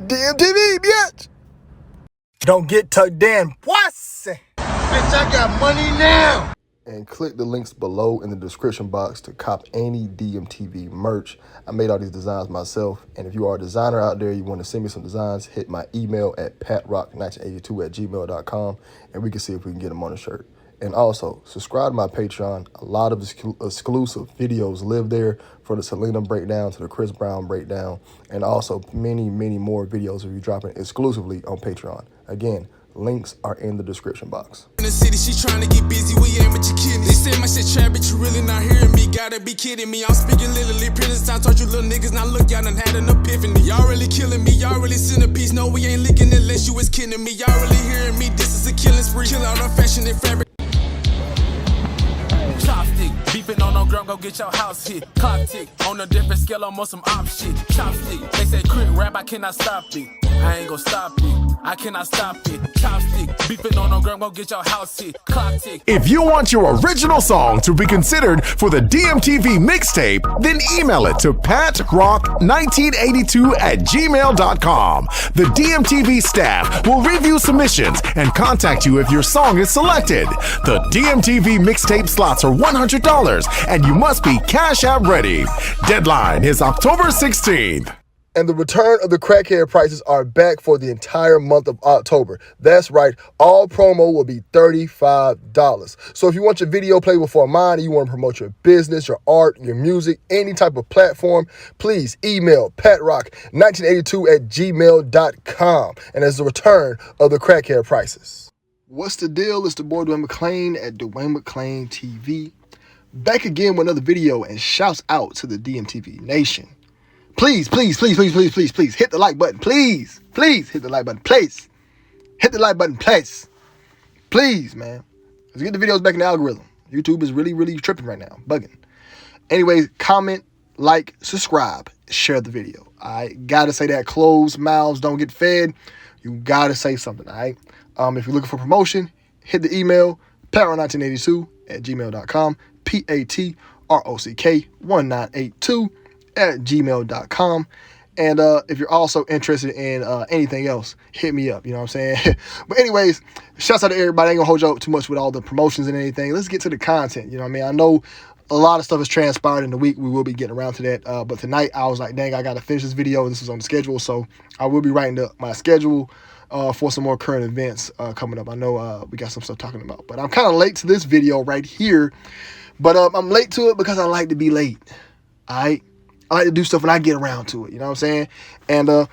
DMTV, bitch. Don't get tucked in, pussy. Bitch, I got money now. And click the links below in the description box to cop any DMTV merch. I made all these designs myself, and if you are a designer out there, you want to send me some designs, hit my email at patrock1982@gmail.com, and we can see if we can get them on a shirt. And also, subscribe to my Patreon. A lot of exclusive videos live there, for the Selena breakdown to the Chris Brown breakdown, and also many, many more videos will be dropping exclusively on Patreon. Again, links are in the description box. In the city, she trying to get busy, we ain't with your kidneys. They say my shit trap, but you really not hearing me. Gotta be kidding me. I'm speaking literally. Previous time, told you little niggas, now look, y'all done had an epiphany. Y'all really killing me, y'all really centerpiece. No, we ain't leaking unless you was kidding me. Y'all really hearing me, this is a killing spree. Kill out unfashioned fabric. Chopstick, beefing on no drum, go get your house hit. Clock tick, on a different scale, I'm on some op shit. Chopstick, they say quit rap, I cannot stop it. I ain't gon' stop it, I cannot stop it. Chopstick, beefing on no drum, go get your house hit. Clock tick. If you want your original song to be considered for the DMTV mixtape, then email it to patrock1982@gmail.com. The DMTV staff will review submissions and contact you if your song is selected. The DMTV mixtape slots are $100, and you must be Cash App ready. Deadline is October 16th. And the return of the crackhead prices are back for the entire month of October. That's right, all promo will be $35. So if you want your video played before mine and you want to promote your business, your art, your music, any type of platform, please email patrock1982@gmail.com. And that's the return of the crackhead prices. What's the deal? It's the boy Dwayne McClain at Dwayne McClain TV. Back again with another video, and shouts out to the DMTV Nation. Please, please, please, please, please, please, please hit the like button. Please, please hit the like button. Please hit the like button. Please, please, man. Let's get the videos back in the algorithm. YouTube is really, really tripping right now, bugging. Anyways, comment, like, subscribe, share the video. I gotta say that closed mouths don't get fed. You gotta say something. All right. If you're looking for promotion, hit the email patrock1982@gmail.com. PATROCK1982@gmail.com. And if you're also interested in anything else, hit me up. You know what I'm saying? But anyways, shouts out to everybody. I ain't gonna hold you up too much with all the promotions and anything. Let's get to the content. You know what I mean? I know a lot of stuff has transpired in the week. We will be getting around to that. But tonight I was like, dang, I gotta finish this video. This is on the schedule. So I will be writing up my schedule for some more current events coming up. I know we got some stuff talking about. But I'm kind of late to this video right here. But I'm late to it because I like to be late. All right? I like to do stuff when I get around to it, you know what I'm saying? And I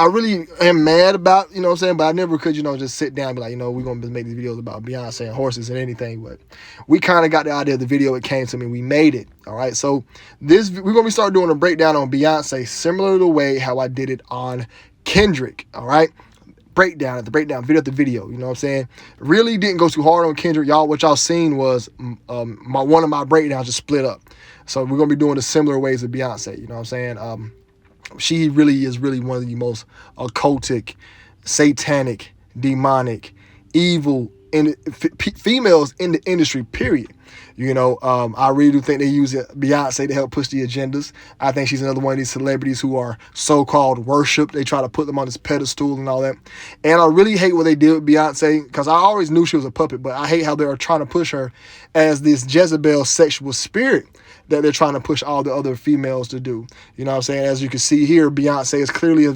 really am mad about, you know what I'm saying? But I never could, you know, just sit down and be like, you know, we're going to make these videos about Beyonce and horses and anything. But we kind of got the idea of the video. It came to me. We made it, all right? So we're going to start doing a breakdown on Beyonce, similar to the way how I did it on Kendrick, all right? Breakdown at the breakdown, video at the video, you know what I'm saying? Really didn't go too hard on Kendrick. What y'all seen was one of my breakdowns just split up. So we're going to be doing the similar ways of Beyonce, you know what I'm saying? She really is one of the most occultic, satanic, demonic, evil females in the industry, period. You know, I really do think they use Beyonce to help push the agendas. I think she's another one of these celebrities who are so-called worship. They try to put them on this pedestal and all that. And I really hate what they did with Beyonce, because I always knew she was a puppet, but I hate how they are trying to push her as this Jezebel sexual spirit that they're trying to push all the other females to do. You know what I'm saying? As you can see here, Beyonce has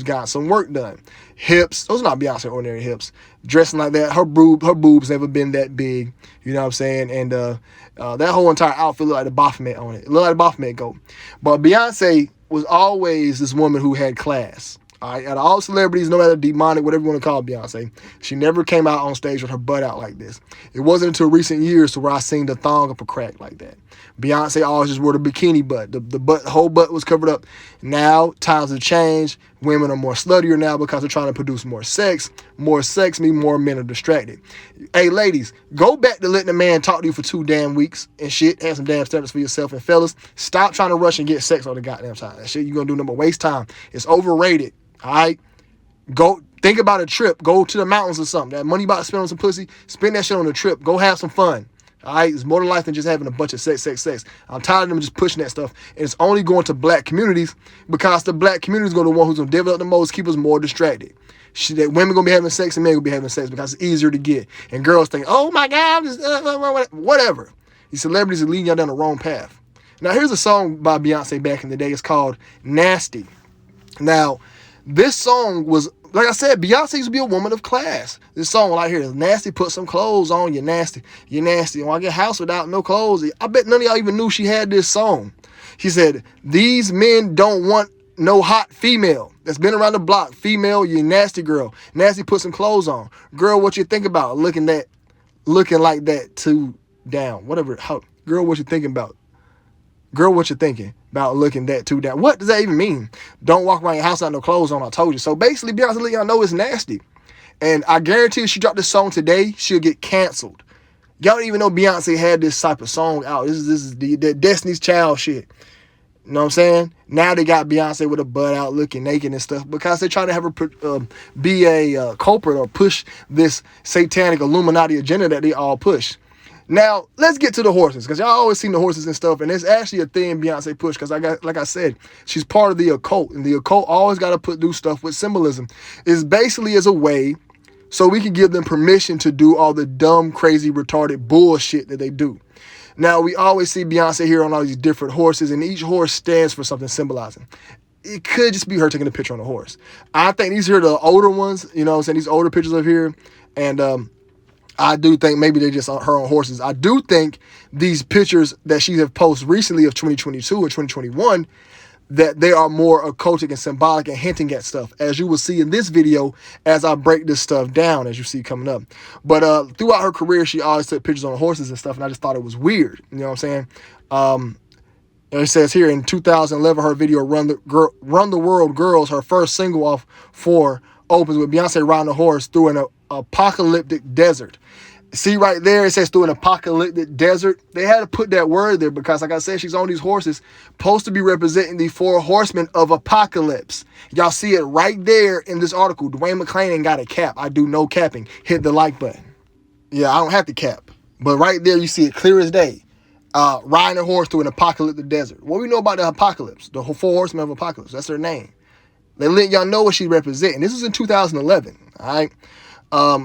got some work done. Hips, those are not Beyonce ordinary hips. Dressing like that, her boobs never been that big. You know what I'm saying? And that whole entire outfit looked like the Baphomet on it. It looked like the Baphomet goat. But Beyonce was always this woman who had class. All right, out of all celebrities, no matter demonic, whatever you want to call Beyonce, she never came out on stage with her butt out like this. It wasn't until recent years to where I seen the thong up a crack like that. Beyonce always just wore the bikini butt. The whole butt was covered up. Now, times have changed. Women are more sluttier now because they're trying to produce more sex. More sex means more men are distracted. Hey, ladies, go back to letting a man talk to you for 2 damn weeks and shit. Have some damn standards for yourself. And fellas, stop trying to rush and get sex all the goddamn time. That shit you're going to do nothing but waste time. It's overrated. All right? Go think about a trip. Go to the mountains or something. That money about to spend on some pussy, spend that shit on a trip. Go have some fun. All right, it's more to life than just having a bunch of sex. I'm tired of them just pushing that stuff, and it's only going to black communities because the black community is going to be the one who's going to develop the most, keep us more distracted. That women going to be having sex and men going to be having sex because it's easier to get. And girls think, oh my God, whatever. These celebrities are leading y'all down the wrong path. Now, here's a song by Beyonce back in the day. It's called Nasty. Now, this song was, like I said, Beyonce used to be a woman of class. This song right here is nasty. Put some clothes on, you're nasty. You're nasty. When I get house without no clothes. I bet none of y'all even knew she had this song. She said, these men don't want no hot female that's been around the block. Female, you nasty girl. Nasty, put some clothes on. Girl, what you think about looking like that too down? Whatever. Girl, what you thinking about? Girl, what you thinking about looking that too down? What does that even mean? Don't walk around your house without no clothes on, I told you. So basically, Beyonce let y'all know it's nasty. And I guarantee if she dropped this song today, she'll get canceled. Y'all don't even know Beyonce had this type of song out. This is the Destiny's Child shit. You know what I'm saying? Now they got Beyonce with a butt out looking naked and stuff because they're trying to have her be a culprit or push this satanic Illuminati agenda that they all push. Now, let's get to the horses because y'all always seen the horses and stuff, and it's actually a thing Beyonce push because like I said, she's part of the occult, and the occult always got to do stuff with symbolism. It's basically as a way so we can give them permission to do all the dumb, crazy, retarded bullshit that they do. Now, we always see Beyonce here on all these different horses, and each horse stands for something symbolizing. It could just be her taking a picture on a horse. I think these are the older ones, you know what I'm saying, these older pictures of here, and I do think maybe they're just her on horses. I do think these pictures that she have posted recently of 2022 or 2021, that they are more occultic and symbolic and hinting at stuff, as you will see in this video as I break this stuff down, as you see coming up. But throughout her career, she always took pictures on horses and stuff, and I just thought it was weird. You know what I'm saying? It says here in 2011, her video Run the World Girls, her first single off 4, opens with Beyonce riding a horse through an apocalyptic desert. See right there, it says through an apocalyptic desert. They had to put that word there because, like I said, she's on these horses, supposed to be representing the 4 horsemen of apocalypse. Y'all see it right there in this article. Dwayne McClain ain't got a cap. I do no capping. Hit the like button. Yeah, I don't have to cap. But right there, you see it clear as day. Riding a horse through an apocalyptic desert. What we know about the apocalypse? The 4 horsemen of apocalypse. That's their name. They let y'all know what she's representing. This was in 2011. All right. I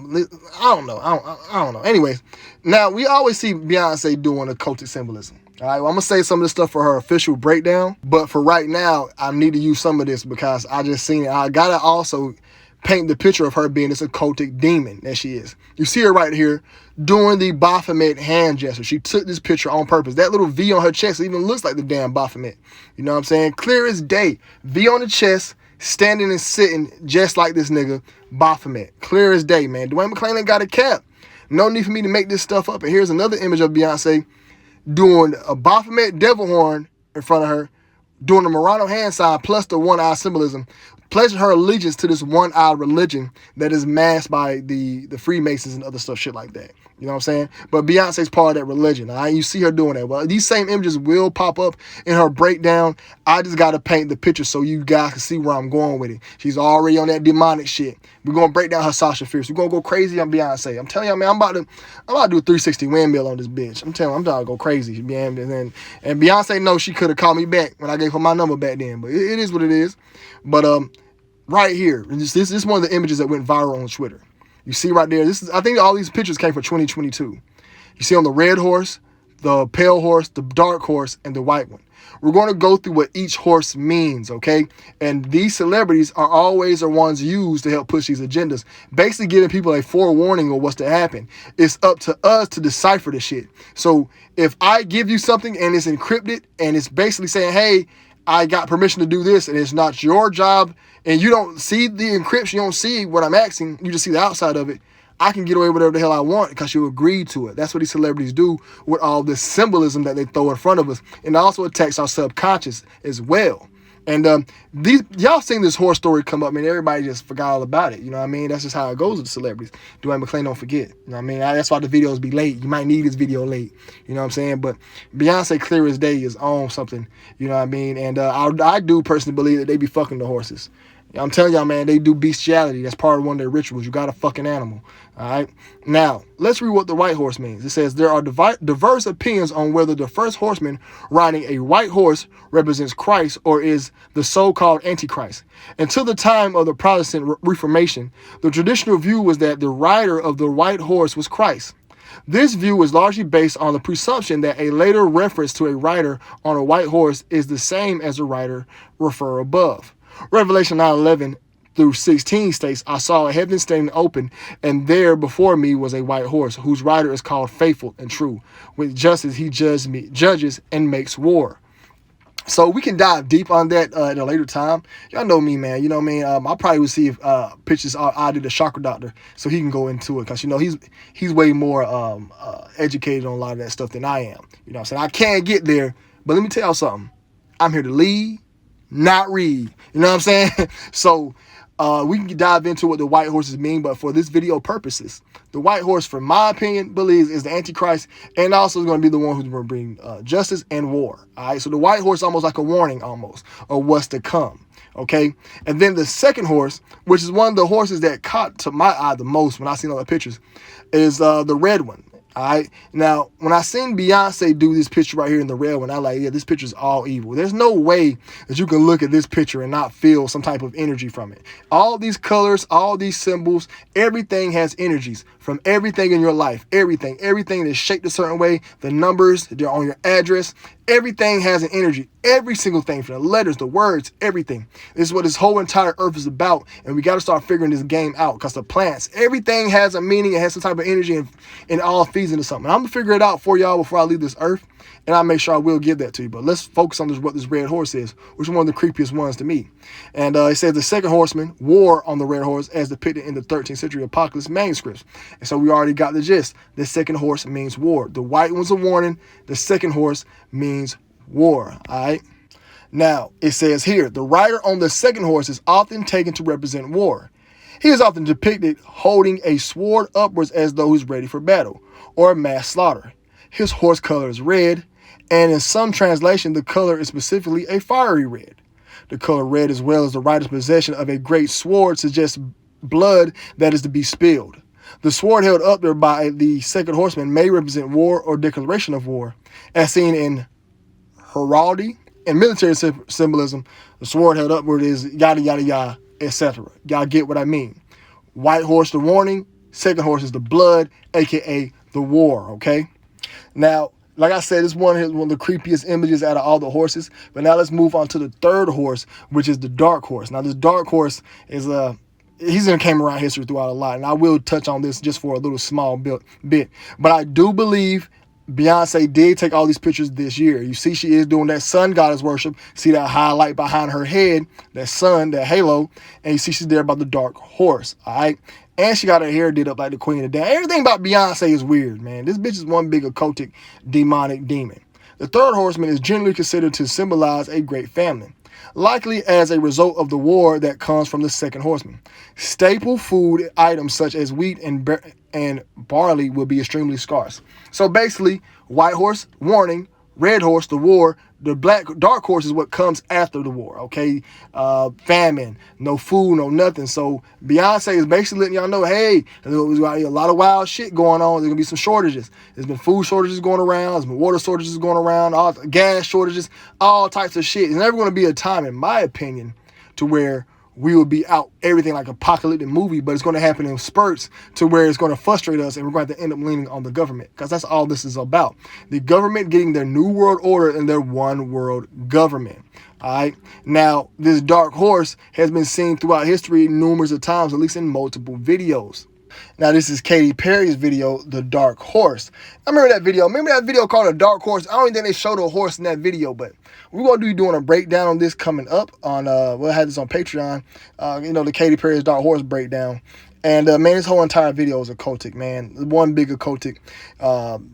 don't know. Anyways, now we always see Beyonce doing occultic symbolism. All right, well, I'm gonna say some of this stuff for her official breakdown, but for right now, I need to use some of this because I just seen it. I gotta also paint the picture of her being this occultic demon that she is. You see her right here doing the Baphomet hand gesture. She took this picture on purpose. That little V on her chest even looks like the damn Baphomet. You know what I'm saying? Clear as day. V on the chest, standing and sitting just like this nigga Baphomet. Clear as day, man. Dwayne McClain ain't got a cap. No need for me to make this stuff up. And here's another image of Beyonce doing a Baphomet devil horn in front of her, doing the Murano hand sign plus the one-eye symbolism, pledging her allegiance to this one-eyed religion that is masked by the Freemasons and other stuff, shit like that. You know what I'm saying? But Beyonce's part of that religion. All right? You see her doing that. Well, these same images will pop up in her breakdown. I just got to paint the picture so you guys can see where I'm going with it. She's already on that demonic shit. We're going to break down her Sasha Fierce. We're going to go crazy on Beyonce. I'm telling you, man, I'm about to do a 360 windmill on this bitch. I'm telling you, I'm about to go crazy. And Beyonce knows she could have called me back when I gave her my number back then. But it is what it is. But right here, this is one of the images that went viral on Twitter. You see right there, I think all these pictures came from 2022. You see on the red horse, the pale horse, the dark horse, and the white one. We're going to go through what each horse means, okay? And these celebrities are always the ones used to help push these agendas, basically giving people a forewarning of what's to happen. It's up to us to decipher the shit. So if I give you something and it's encrypted and it's basically saying, hey, I got permission to do this, and it's not your job, and you don't see the encryption, you don't see what I'm asking, you just see the outside of it, I can get away with whatever the hell I want because you agreed to it. That's what these celebrities do with all this symbolism that they throw in front of us. And it also attacks our subconscious as well. And y'all seen this horror story come up, man. Everybody just forgot all about it. You know what I mean? That's just how it goes with the celebrities. Dwayne McClain don't forget. You know what I mean? That's why the videos be late. You might need this video late. You know what I'm saying? But Beyonce, clear as day, is on something. You know what I mean? And I do personally believe that they be fucking the horses. I'm telling y'all, man, they do bestiality. That's part of one of their rituals. You got a fucking animal. All right. Now, let's read what the white horse means. It says, there are diverse opinions on whether the first horseman riding a white horse represents Christ or is the so-called Antichrist. Until the time of the Protestant Reformation, the traditional view was that the rider of the white horse was Christ. This view was largely based on the presumption that a later reference to a rider on a white horse is the same as the rider referred above. Revelation 9:11 through 16 states, I saw a heaven standing open, and there before me was a white horse, whose rider is called Faithful and True. With justice he judges and makes war. So we can dive deep on that at a later time. Y'all know me, man. You know what I mean? I'll probably will see if pictures I did a chakra doctor so he can go into it, because, you know, he's way more educated on a lot of that stuff than I am. You know what I'm saying? I can't get there, but let me tell y'all something. I'm here to lead, not read. You know what I'm saying? So we can dive into what the white horses mean, but for this video purposes, the white horse, from my opinion, believes is the Antichrist, and also is going to be the one who's going to bring justice and war. All right, so the white horse is almost like a warning, almost, of what's to come. Okay, and then the second horse, which is one of the horses that caught to my eye the most when I seen all the pictures, is the red one. All right. Now, when I seen Beyonce do this picture right here in the red one, I like, yeah, this picture is all evil. There's no way that you can look at this picture and not feel some type of energy from it. All these colors, all these symbols, everything has energies from everything in your life. Everything that's shaped a certain way, the numbers, they're on your address. Everything has an energy. Every single thing, from the letters, the words, everything. This is what this whole entire earth is about. And we got to start figuring this game out, because the plants, everything has a meaning. It has some type of energy, and it all feeds into something. I'm going to figure it out for y'all before I leave this earth, and I'll make sure I will give that to you. But let's focus on what this red horse is, which is one of the creepiest ones to me. And it says the second horseman wore on the red horse as depicted in the 13th century apocalypse manuscripts. And so we already got the gist. The second horse means war. The white one's a warning. The second horse means war. All right. Now, it says here, the rider on the second horse is often taken to represent war. He is often depicted holding a sword upwards as though he's ready for battle or mass slaughter. His horse color is red, and in some translation, the color is specifically a fiery red. The color red, as well as the rider's possession of a great sword, suggests blood that is to be spilled. The sword held up there by the second horseman may represent war or declaration of war, as seen in heraldry and military symbolism. The sword held upward is yada yada yada, etc. Y'all get what I mean. White horse, the warning. Second horse is the blood, aka the war. Okay. Now, like I said, it's one of the creepiest images out of all the horses. But now let's move on to the third horse, which is the dark horse. Now, this dark horse is he's in came around history throughout a lot, and I will touch on this just for a little small bit. But I do believe Beyonce did take all these pictures this year. You see, she is doing that sun goddess worship. See that highlight behind her head, that sun, that halo, and you see she's there about the dark horse. All right. And she got her hair did up like the queen of dance. Everything about Beyonce is weird, man. This bitch is one big occultic, demonic demon. The third horseman is generally considered to symbolize a great famine, likely as a result of the war that comes from the second horseman. Staple food items such as wheat and barley will be extremely scarce. So basically, white horse, warning, red horse, the war, the dark horse is what comes after the war, okay? Famine, no food, no nothing. So Beyonce is basically letting y'all know, hey, there's a lot of wild shit going on. There's going to be some shortages. There's been food shortages going around. There's been water shortages going around, all gas shortages, all types of shit. There's never going to be a time, in my opinion, to where we will be out everything like apocalyptic movie, but it's going to happen in spurts to where it's going to frustrate us, and we're going to end up leaning on the government, because that's all this is about. The government getting their new world order and their one world government. All right. Now, this dark horse has been seen throughout history numerous of times, at least in multiple videos. Now, this is Katy Perry's video, The Dark Horse. I remember that video. Remember that video called The Dark Horse? I don't even think they showed a horse in that video, but we're going to be doing a breakdown on this coming up on, we'll have this on Patreon, the Katy Perry's Dark Horse breakdown. And, man, this whole entire video is occultic, man. One big occultic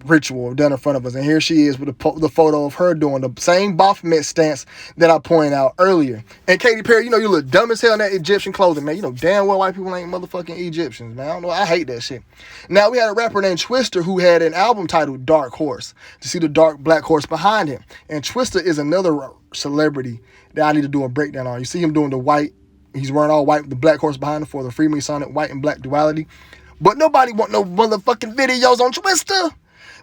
ritual done in front of us. And here she is with the photo of her doing the same Baphomet stance that I pointed out earlier. And Katy Perry, you look dumb as hell in that Egyptian clothing, man. You know damn well white people ain't motherfucking Egyptians, man. I don't know. I hate that shit. Now, we had a rapper named Twista who had an album titled Dark Horse, to see the dark black horse behind him. And Twista is another celebrity that I need to do a breakdown on. You see him doing the white He's wearing all white with the black horse behind him for the Freemasonic white and black duality. But nobody want no motherfucking videos on Twister.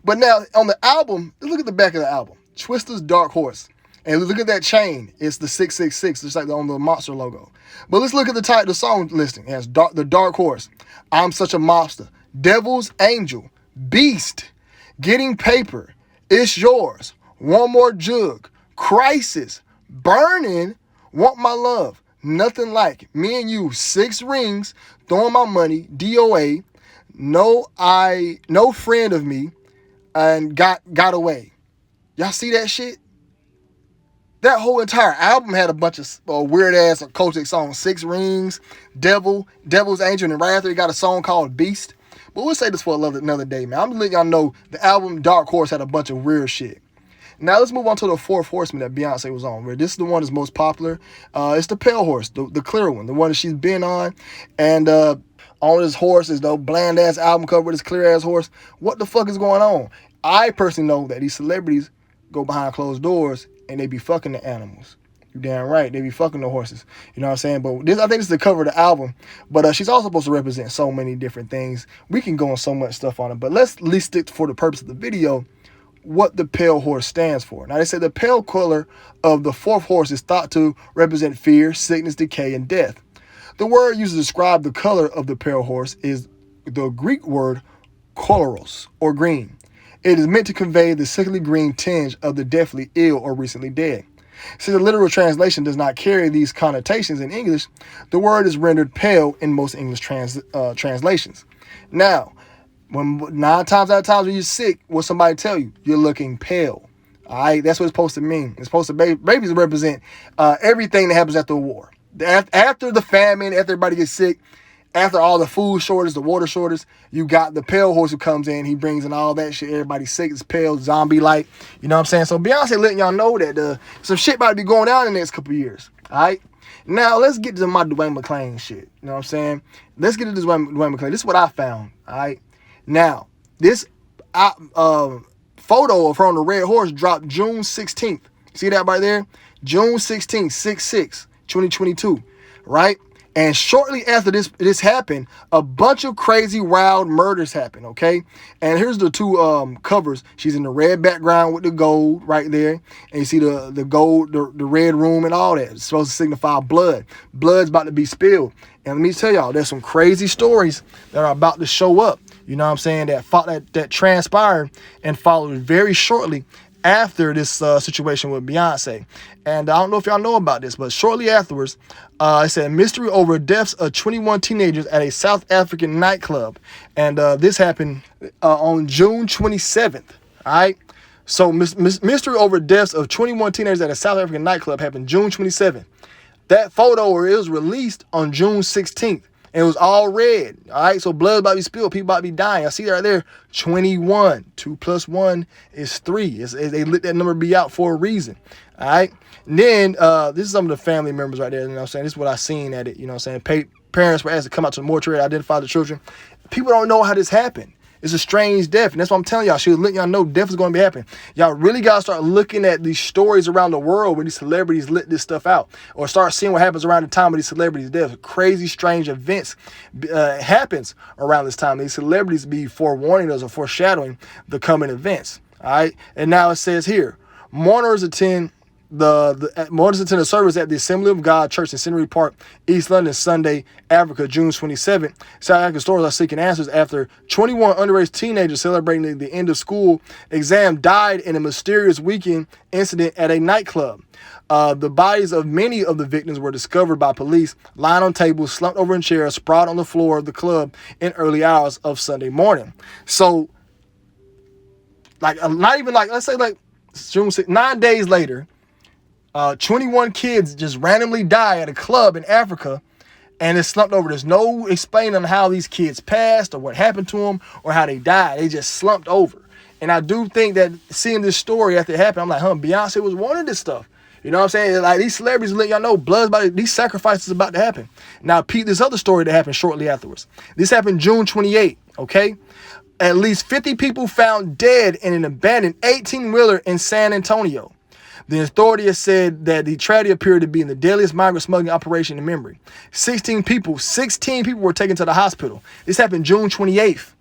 But now on the album, look at the back of the album. Twister's Dark Horse. And look at that chain. It's the 666, just like on the Monster logo. But let's look at the title, the song listing. It has the Dark Horse. I'm Such a Mobster. Devil's Angel. Beast. Getting Paper. It's Yours. One More Jug. Crisis. Burning. Want My Love. Nothing Like. Me and You. 6 Rings. Throwing My Money. DOA. No Friend of Me. And Got Away. Y'all see that shit? That whole entire album had a bunch of weird ass occultic songs. 6 Rings, Devil's Angel, and right after it got a song called Beast. But we'll say this for another day, man. I'm just letting y'all know the album Dark Horse had a bunch of weird shit. Now let's move on to the 4th Horseman that Beyonce was on. Where this is the one that's most popular. It's the pale horse, the clear one, the one that she's been on. And on this horse is the bland ass album cover with this clear ass horse. What the fuck is going on? I personally know that these celebrities go behind closed doors and they be fucking the animals. You damn right, they be fucking the horses. You know what I'm saying? But I think this is the cover of the album. But she's also supposed to represent so many different things. We can go on so much stuff on it. But let's at least stick for the purpose of the video what the pale horse stands for. Now they say the pale color of the 4th horse is thought to represent fear, sickness, decay, and death. The word used to describe the color of the pale horse is the Greek word koloros, or green. It is meant to convey the sickly green tinge of the deathly ill or recently dead. Since the literal translation does not carry these connotations in English, the word is rendered pale in most English translations. Now, when 9 times out of 10 when you're sick, what somebody tell you? You're looking pale. All right, that's what it's supposed to mean. It's supposed to babies represent everything that happens after the war. After the famine, after everybody gets sick, after all the food shortage, the water shortage, you got the pale horse who comes in. He brings in all that shit. Everybody's sick. It's pale, zombie-like. You know what I'm saying? So Beyonce letting y'all know that some shit about to be going down in the next couple of years. All right? Now, let's get to my Dwayne McClain shit. You know what I'm saying? Let's get to this Dwayne McClain. This is what I found. All right? Now, this photo of her on the red horse dropped June 16th. See that right there? June 16th, 6/6, 2022. Right? And shortly after this happened, a bunch of crazy, wild murders happened, okay? And here's the 2 covers. She's in the red background with the gold right there. And you see the gold, the red room and all that. It's supposed to signify blood. Blood's about to be spilled. And let me tell y'all, there's some crazy stories that are about to show up. You know what I'm saying? That transpired and followed very shortly after this situation with Beyonce. And I don't know if y'all know about this, but shortly afterwards, it said mystery over deaths of 21 teenagers at a South African nightclub. And this happened on June 27th. All right. So mystery over deaths of 21 teenagers at a South African nightclub happened June 27th. That photo was released on June 16th. And it was all red. All right. So blood about to be spilled. People about to be dying. I see that right there. 21. 2 + 1 is 3. They let that number be out for a reason. All right. And then this is some of the family members right there. You know what I'm saying? This is what I seen at it. You know what I'm saying? Parents were asked to come out to the mortuary to identify the children. People don't know how this happened. It's a strange death. And that's what I'm telling y'all. She was letting y'all know death is going to be happening. Y'all really got to start looking at these stories around the world where these celebrities let this stuff out. Or start seeing what happens around the time of these celebrities' deaths. Crazy, strange events happens around this time. These celebrities be forewarning us or foreshadowing the coming events. All right. And now it says here, mourners attend a service at the Assembly of God Church in Centenary Park, East London, Sunday, Africa, June 27th. South African stores are seeking answers after 21 underage teenagers celebrating the end of school exam died in a mysterious weekend incident at a nightclub. The bodies of many of the victims were discovered by police lying on tables, slumped over in chairs, sprawled on the floor of the club in early hours of Sunday morning. So, let's say June 6th, 9 days later, 21 kids just randomly die at a club in Africa, and it's slumped over. There's no explaining how these kids passed or what happened to them or how they died. They just slumped over. And I do think that seeing this story after it happened, I'm like, Beyonce was wanting this stuff. You know what I'm saying? Like, these celebrities let y'all know these sacrifices about to happen. Now, Pete, this other story that happened shortly afterwards. This happened June 28th, okay? At least 50 people found dead in an abandoned 18-wheeler in San Antonio. The authority has said that the tragedy appeared to be in the deadliest migrant smuggling operation in memory. 16 people were taken to the hospital. This happened June 28th.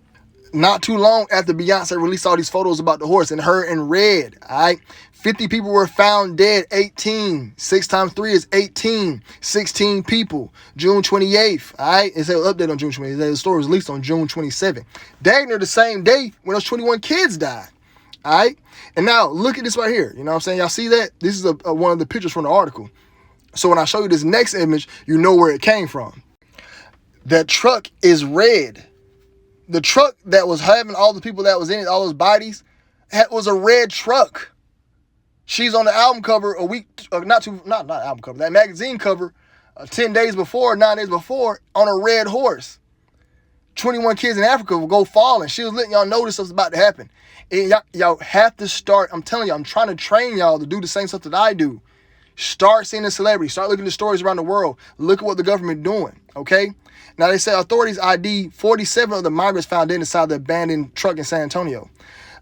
Not too long after Beyonce released all these photos about the horse and her in red, all right? 50 people were found dead, 18. 6 times 3 is 18. 16 people. June 28th, all right? It said an update on June 28th. The story was released on June 27th. Dang near the same day when those 21 kids died, all right? And now, look at this right here. You know what I'm saying? Y'all see that? This is one of the pictures from the article. So when I show you this next image, you know where it came from. That truck is red. The truck that was having all the people that was in it, all those bodies, was a red truck. She's on the album cover a week, not album cover, that magazine cover, 10 days before, 9 days before, on a red horse. 21 kids in Africa will go falling. She was letting y'all know this was about to happen. And y'all have to start, I'm telling you, I'm trying to train y'all to do the same stuff that I do. Start seeing the celebrities. Start looking at the stories around the world. Look at what the government doing, okay? Now, they say authorities ID 47 of the migrants found dead inside the abandoned truck in San Antonio.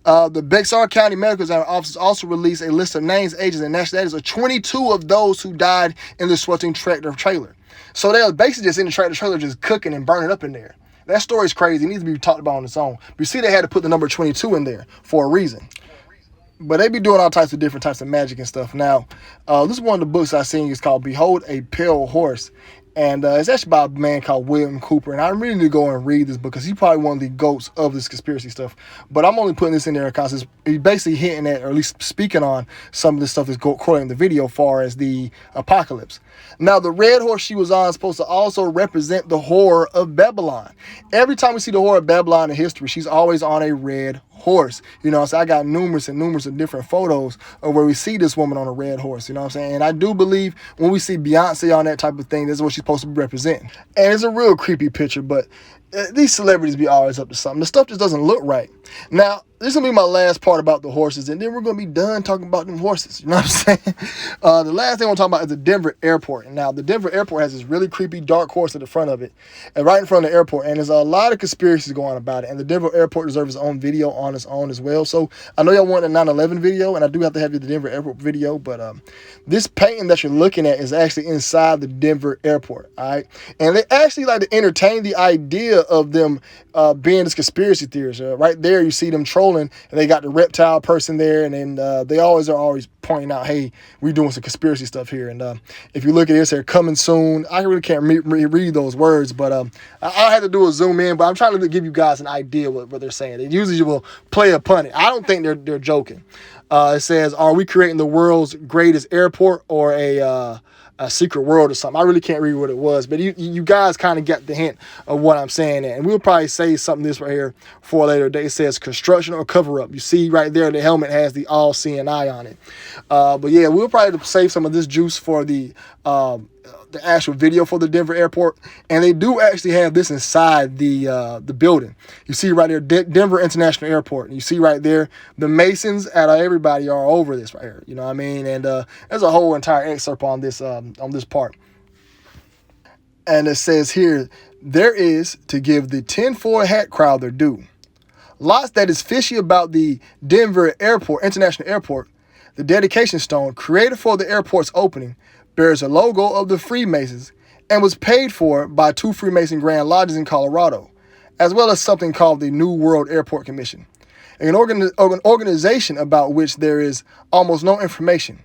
The Bexar County Medical Examiner office also released a list of names, ages, and nationalities of 22 of those who died in the sweltering tractor trailer. So they were basically just in the tractor trailer just cooking and burning up in there. That story's crazy. It needs to be talked about on its own. But you see, they had to put the number 22 in there for a reason. But they be doing all types of different types of magic and stuff. Now, this is one of the books I seen. It's called Behold a Pale Horse. And it's actually by a man called William Cooper. And I really need to go and read this book because he's probably one of the goats of this conspiracy stuff. But I'm only putting this in there because he's basically hinting at, or at least speaking on, some of the stuff that's quoted in the video as far as the apocalypse. Now, the red horse she was on is supposed to also represent the horror of Babylon. Every time we see the horror of Babylon in history, she's always on a red horse. You know, so I got numerous of different photos of where we see this woman on a red horse. You know what I'm saying? And I do believe when we see Beyonce on that type of thing, that's what she's supposed to be representing. And it's a real creepy picture, but these celebrities be always up to something. The stuff just doesn't look right. Now, this is going to be my last part about the horses, and then we're going to be done talking about them horses. You know what I'm saying? The last thing I want to talk about is the Denver airport. And now, the Denver airport has this really creepy dark horse at the front of it, and right in front of the airport. And there's a lot of conspiracies going on about it. And the Denver airport deserves its own video on its own as well. So I know y'all want a 9/11 video, and I do have to have the Denver airport video. But this painting that you're looking at is actually inside the Denver airport. All right, and they actually like to entertain the idea of them being this conspiracy theorist. Right there, you see them trolling, and they got the reptile person there, and then they always pointing out, hey, we're doing some conspiracy stuff here. And if you look at this, they're coming soon. I really can't read those words, but I had to do a zoom in. But I'm trying to give you guys an idea what they're saying. They usually will play upon it. I don't think they're joking. It says, "Are we creating the world's greatest airport or a secret world or something?" I really can't read what it was, but you guys kind of get the hint of what I'm saying. And we'll probably say something this right here for a later day. It says construction or cover up. You see right there, the helmet has the all-seeing eye on it. But yeah, we'll probably save some of this juice for the actual video for the Denver airport. And they do actually have this inside the building. You see right there, Denver International Airport. And you see right there, the Masons out of everybody are over this right here. You know what I mean? And there's a whole entire excerpt on this part. And it says here, there is to give the tinfoil hat crowd their due. Lots that is fishy about the Denver Airport, International Airport. The dedication stone, created for the airport's opening, bears a logo of the Freemasons and was paid for by 2 Freemason Grand Lodges in Colorado, as well as something called the New World Airport Commission, an organization about which there is almost no information.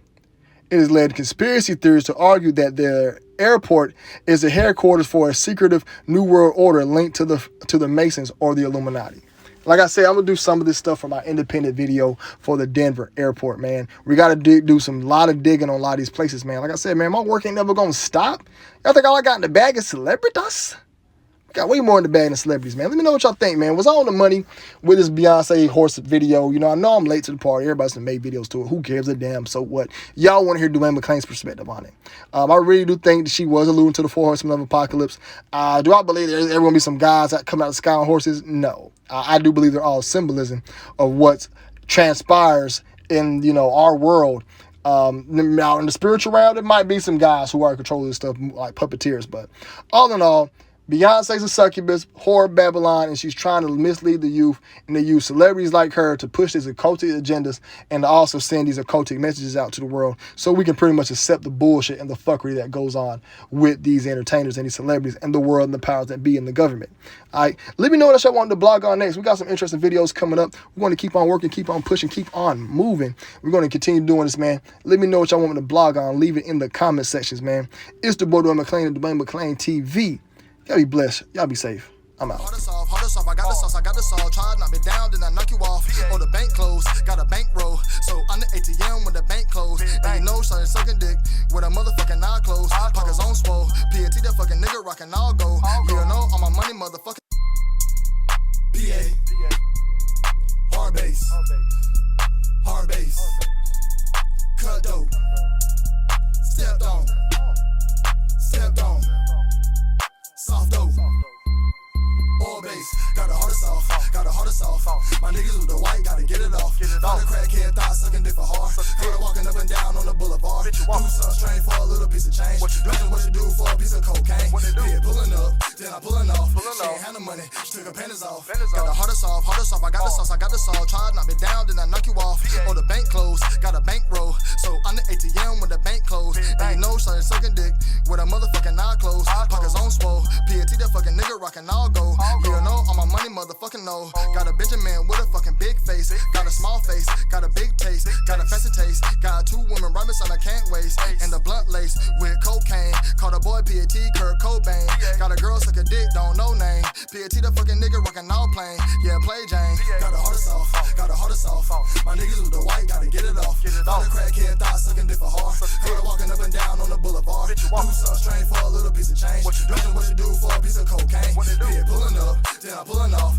It has led conspiracy theorists to argue that their airport is the headquarters for a secretive New World Order linked to the Masons or the Illuminati. Like I said, I'm going to do some of this stuff for my independent video for the Denver airport, man. We got to do some lot of digging on a lot of these places, man. Like I said, man, my work ain't never going to stop. Y'all think all I got in the bag is celebrities? We got way more in the bag than celebrities, man. Let me know what y'all think, man. Was I on the money with this Beyonce horse video? You know, I know I'm late to the party. Everybody's made videos to it. Who gives a damn? So what? Y'all want to hear Dwayne McClain's perspective on it. I really do think that she was alluding to the 4 horsemen of apocalypse. Do I believe there's going to be some guys that come out of the sky on horses? No. I do believe they're all symbolism of what transpires in, you know, our world. Now, in the spiritual realm, there might be some guys who are in control of this stuff, like puppeteers. But all in all, Beyonce's a succubus, whore Babylon, and she's trying to mislead the youth and to use celebrities like her to push these occultic agendas and to also send these occultic messages out to the world so we can pretty much accept the bullshit and the fuckery that goes on with these entertainers and these celebrities and the world and the powers that be in the government. All right, let me know what y'all want to blog on next. We got some interesting videos coming up. We're going to keep on working, keep on pushing, keep on moving. We're going to continue doing this, man. Let me know what y'all want me to blog on. Leave it in the comment sections, man. It's the boy Dwayne McClain and Dwayne McClain TV. Y'all be blessed. Y'all be safe. I'm out. Hard to solve, I got the sauce, I got the sauce. Try to knock me down, then I knock you off. Oh, the bank closed, got a bankroll. So I'm the ATM when the bank closed. And you know, started sucking dick with a motherfucking eye closed. Pockets on swole. PAT, that fucking nigga rockin' all go. You know, all my money, motherfucking PA. Hard bass. Hard bass. Cut dope. Stepped on. Stepped on. Soft dope. Oil base, got a heart of soft, got a heart of soft. My niggas with the white, gotta get it off. All the crackhead thought sucking dick for hard. Heard her walking up and down on the boulevard. Do some strange for a little piece of change. Imagine what you do for a piece of cocaine. Yeah, pulling up, then I'm pulling off. She ain't had no money, she took her panties off. Got a heart of soft, I got the sauce, I got the sauce. Try to knock me down, then I knock you off. Oh, the bank closed, got a bankroll. So I'm the ATM when the bank closed. And you know, started sucking dick with a motherfucking eye closed. Pockets on swole. PAT, that fucking nigga rockin' all go. You know, all my money, motherfucking no. Got a Benjamin with a fucking big face. Got a small face, got a big taste. Got a fancy taste. Got 2 women right beside I can't waste. And the blunt lace with cocaine. Called a boy PAT, Kurt Cobain. Got a girl suck a dick, don't know name. PAT, the fucking nigga rockin' all plain. Yeah, play Jane. Got a heart of soft, got a heart of soft. My niggas with the white, gotta get it off. All the crackhead thought sucking dick for hard. Heard her walking up and down on the boulevard. Do some strange for a little piece of change. Imagine what you do for a piece of cocaine. Yeah, pulling up, then I'm pulling off.